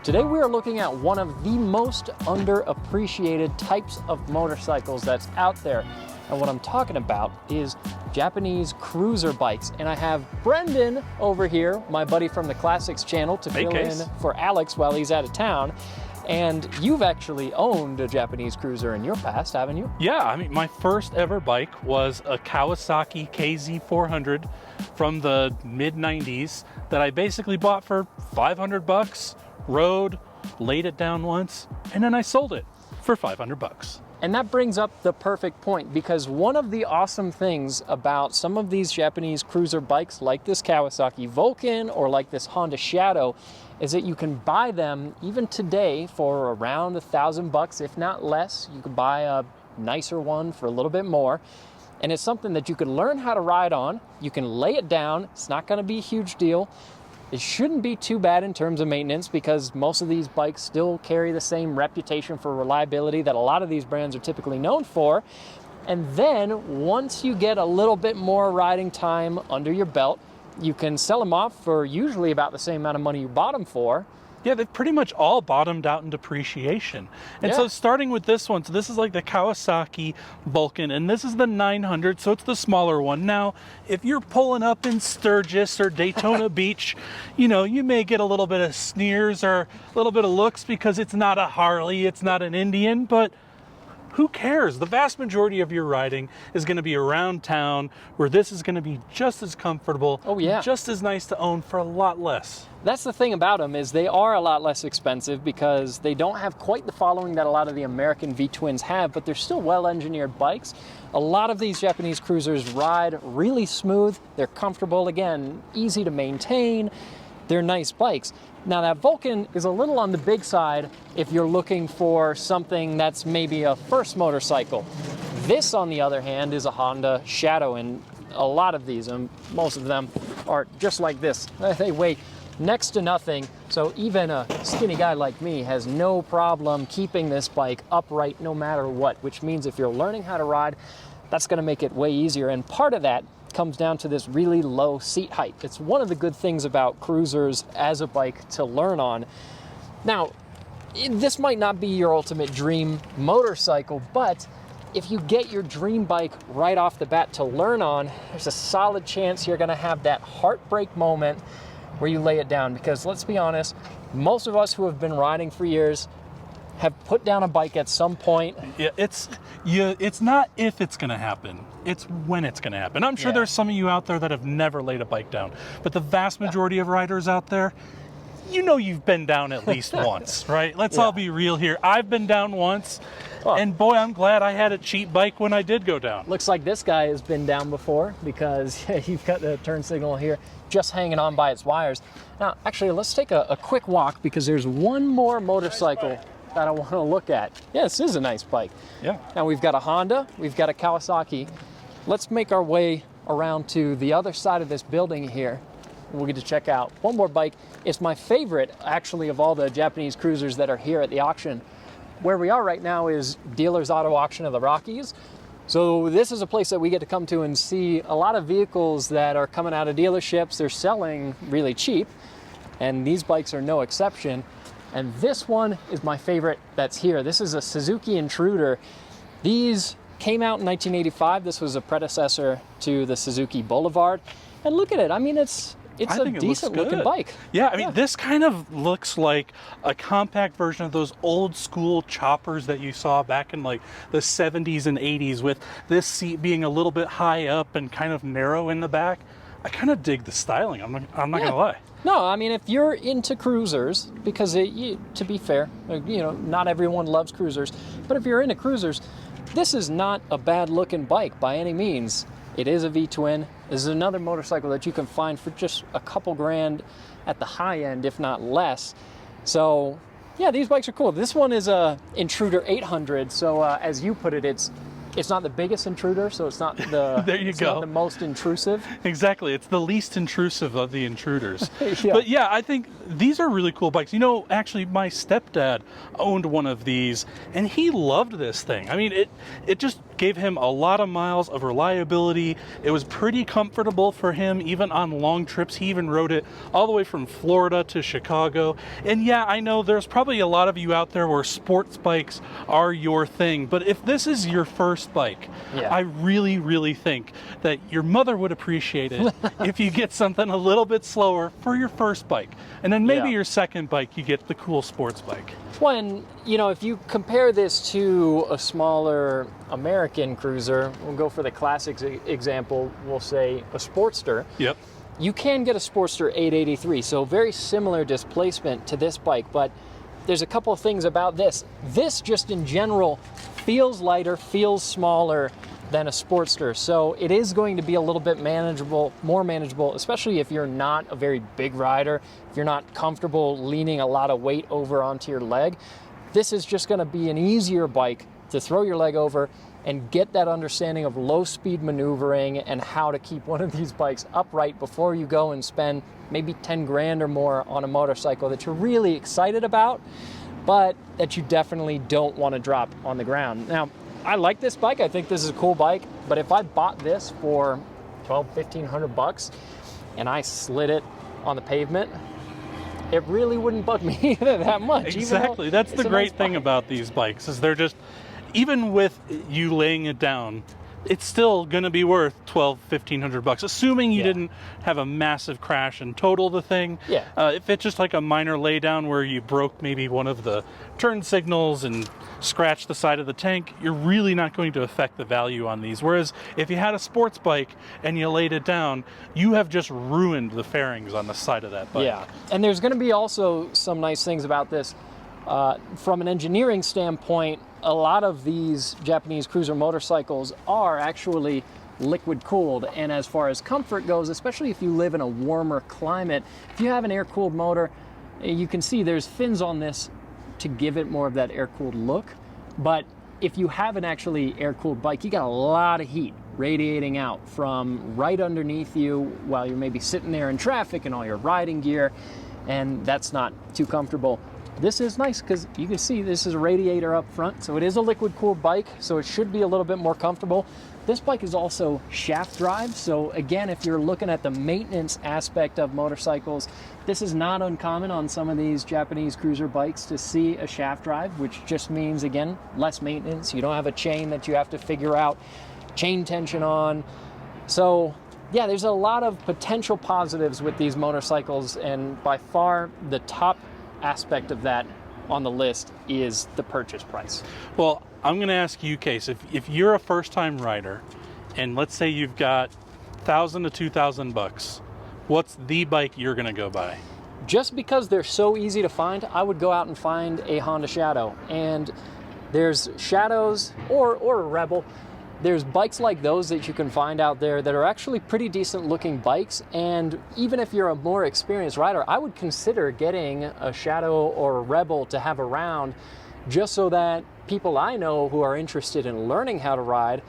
Today we are looking at one of the most underappreciated types of motorcycles that's out there. And what I'm talking about is Japanese cruiser bikes. And I have Brendan over here, my buddy from the Classics channel, to fill in for Alex while he's out of town. And you've actually owned a Japanese cruiser in your past, haven't you? Yeah, I mean, my first ever bike was a Kawasaki KZ400 from the mid-90s that I basically bought for 500 bucks, rode, laid it down once, and then I sold it for 500 bucks. And that brings up the perfect point, because one of the awesome things about some of these Japanese cruiser bikes like this Kawasaki Vulcan or like this Honda Shadow is that you can buy them even today for around $1,000, if not less. You can buy a nicer one for a little bit more. And it's something that you can learn how to ride on. You can lay it down. It's not going to be a huge deal. It shouldn't be too bad in terms of maintenance because most of these bikes still carry the same reputation for reliability that a lot of these brands are typically known for. And then once you get a little bit more riding time under your belt, you can sell them off for usually about the same amount of money you bought them for. Yeah, they've pretty much all bottomed out in depreciation. And so starting with this one, so this is like the Kawasaki Vulcan, and this is the 900, so it's the smaller one. Now, if you're pulling up in Sturgis or Daytona Beach, you know, you may get a little bit of sneers or a little bit of looks because it's not a Harley, it's not an Indian, but who cares? The vast majority of your riding is going to be around town where this is going to be just as comfortable, just as nice to own for a lot less. That's the thing about them, is they are a lot less expensive because they don't have quite the following that a lot of the American V-twins have, but they're still well-engineered bikes. A lot of these Japanese cruisers ride really smooth. They're comfortable, again, easy to maintain. They're nice bikes. Now that Vulcan is a little on the big side if you're looking for something that's maybe a first motorcycle. This, on the other hand, is a Honda Shadow, and a lot of these, and most of them, are just like this. They weigh next to nothing, so even a skinny guy like me has no problem keeping this bike upright no matter what, which means if you're learning how to ride, that's going to make it way easier. And part of that comes down to this really low seat height. It's one of the good things about cruisers as a bike to learn on. Now, this might not be your ultimate dream motorcycle, but if you get your dream bike right off the bat to learn on, there's a solid chance you're gonna have that heartbreak moment where you lay it down. Because let's be honest, most of us who have been riding for years have put down a bike at some point. Yeah, it's not if it's going to happen, it's when it's going to happen. I'm sure there's some of you out there that have never laid a bike down, but the vast majority of riders out there, you know you've been down at least once, right? Let's all be real here. I've been down once, and boy, I'm glad I had a cheap bike when I did go down. Looks like this guy has been down before because you've got the turn signal here just hanging on by its wires. Now, actually, let's take a quick walk because there's one more motorcycle that I want to look at. Yeah, this is a nice bike. Yeah. Now we've got a Honda, we've got a Kawasaki. Let's make our way around to the other side of this building here. We'll get to check out one more bike. It's my favorite, actually, of all the Japanese cruisers that are here at the auction. Where we are right now is Dealer's Auto Auction of the Rockies. So this is a place that we get to come to and see a lot of vehicles that are coming out of dealerships. They're selling really cheap, and these bikes are no exception. And this one is my favorite that's here. This is a Suzuki Intruder. These came out in 1985. This was a predecessor to the Suzuki Boulevard. And look at it. I mean, it's a decent looking bike. Yeah, I mean, this kind of looks like a compact version of those old school choppers that you saw back in like the 70s and 80s, with this seat being a little bit high up and kind of narrow in the back. I kind of dig the styling. I'm not gonna lie. No, I mean, if you're into cruisers, because to be fair, you know, not everyone loves cruisers, but if you're into cruisers, this is not a bad looking bike by any means. It is a V-twin. This is another motorcycle that you can find for just a couple grand at the high end, if not less. So yeah, these bikes are cool. This one is a Intruder 800. So as you put it, it's not the biggest intruder, so it's not the not the most intrusive. Exactly, it's the least intrusive of the intruders. But yeah, I think these are really cool bikes. You know, actually, my stepdad owned one of these, and he loved this thing. I mean, it just gave him a lot of miles of reliability. It was pretty comfortable for him, even on long trips. He even rode it all the way from Florida to Chicago. And yeah, I know there's probably a lot of you out there where sports bikes are your thing, but if this is your first bike, I really, really think that your mother would appreciate it if you get something a little bit slower for your first bike. And then maybe your second bike, you get the cool sports bike. When, you know, if you compare this to a smaller American cruiser, we'll go for the classic example, we'll say a Sportster. Yep. You can get a Sportster 883, so very similar displacement to this bike, but there's a couple of things about this. This just in general feels lighter, feels smaller than a Sportster, so it is going to be a little bit manageable, more manageable, especially if you're not a very big rider, if you're not comfortable leaning a lot of weight over onto your leg. This is just going to be an easier bike to throw your leg over and get that understanding of low speed maneuvering and how to keep one of these bikes upright before you go and spend maybe 10 grand or more on a motorcycle that you're really excited about, but that you definitely don't want to drop on the ground. Now, I like this bike. I think this is a cool bike, but if I bought this for $1,500 and I slid it on the pavement, it really wouldn't bug me that much. Exactly. That's the great thing about these bikes, is they're just, even with you laying it down, it's still going to be worth $1,500, assuming you didn't have a massive crash and total the thing. If it's just like a minor laydown where you broke maybe one of the turn signals and scratched the side of the tank, you're really not going to affect the value on these. Whereas if you had a sports bike and you laid it down, you have just ruined the fairings on the side of that bike. Yeah, and there's going to be also some nice things about this. From an engineering standpoint, a lot of these Japanese cruiser motorcycles are actually liquid cooled, and as far as comfort goes, especially if you live in a warmer climate, if you have an air cooled motor, you can see there's fins on this to give it more of that air cooled look. But if you have an actually air cooled bike, you got a lot of heat radiating out from right underneath you while you're maybe sitting there in traffic and all your riding gear, and that's not too comfortable. This is nice because you can see this is a radiator up front, so it is a liquid cooled bike, so it should be a little bit more comfortable. This bike is also shaft drive, so again, if you're looking at the maintenance aspect of motorcycles, this is not uncommon on some of these Japanese cruiser bikes to see a shaft drive, which just means, again, less maintenance. You don't have a chain that you have to figure out chain tension on. So yeah, there's a lot of potential positives with these motorcycles, and by far the top aspect of that on the list is the purchase price. Well, I'm going to ask you, Case, if you're a first-time rider, and let's say you've got $1,000 to $2,000, what's the bike you're going to go buy? Just because they're so easy to find, I would go out and find a Honda Shadow. And there's Shadows or a Rebel. There's bikes like those that you can find out there that are actually pretty decent looking bikes, and even if you're a more experienced rider, I would consider getting a Shadow or a Rebel to have around, just so that people I know who are interested in learning how to ride,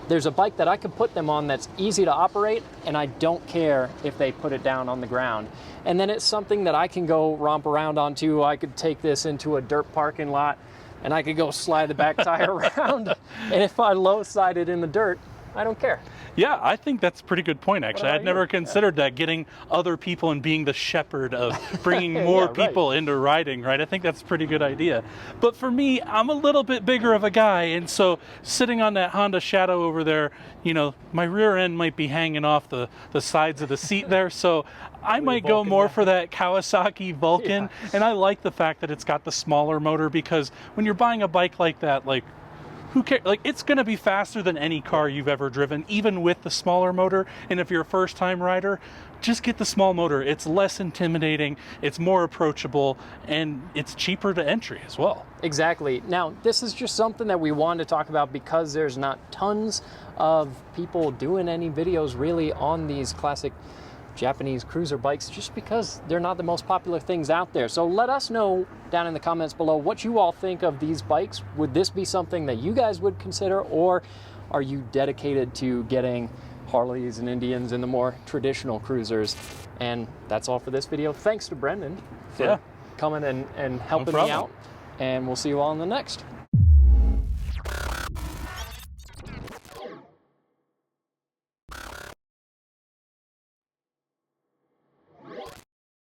there's a bike that I could put them on that's easy to operate, and I don't care if they put it down on the ground. And then it's something that I can go romp around onto. I could take this into a dirt parking lot and I could go slide the back tire around, and if I low-side it in the dirt, I don't care. Yeah, I think that's a pretty good point, actually. I'd never considered that, getting other people and being the shepherd of bringing more people into riding, right? I think that's a pretty good idea. But for me, I'm a little bit bigger of a guy, and so sitting on that Honda Shadow over there, you know, my rear end might be hanging off the sides of the seat there, so I might go more for that Kawasaki Vulcan. And I like the fact that it's got the smaller motor, because when you're buying a bike like that, like, who cares? Like, it's going to be faster than any car you've ever driven, even with the smaller motor. And if you're a first-time rider, just get the small motor. It's less intimidating, it's more approachable, and it's cheaper to entry as well. Exactly. Now, this is just something that we wanted to talk about because there's not tons of people doing any videos really on these classic Japanese cruiser bikes, just because they're not the most popular things out there. So let us know down in the comments below what you all think of these bikes. Would this be something that you guys would consider, or are you dedicated to getting Harleys and Indians and the more traditional cruisers? And that's all for this video. Thanks to Brendan for coming and helping me out, and we'll see you all in the next.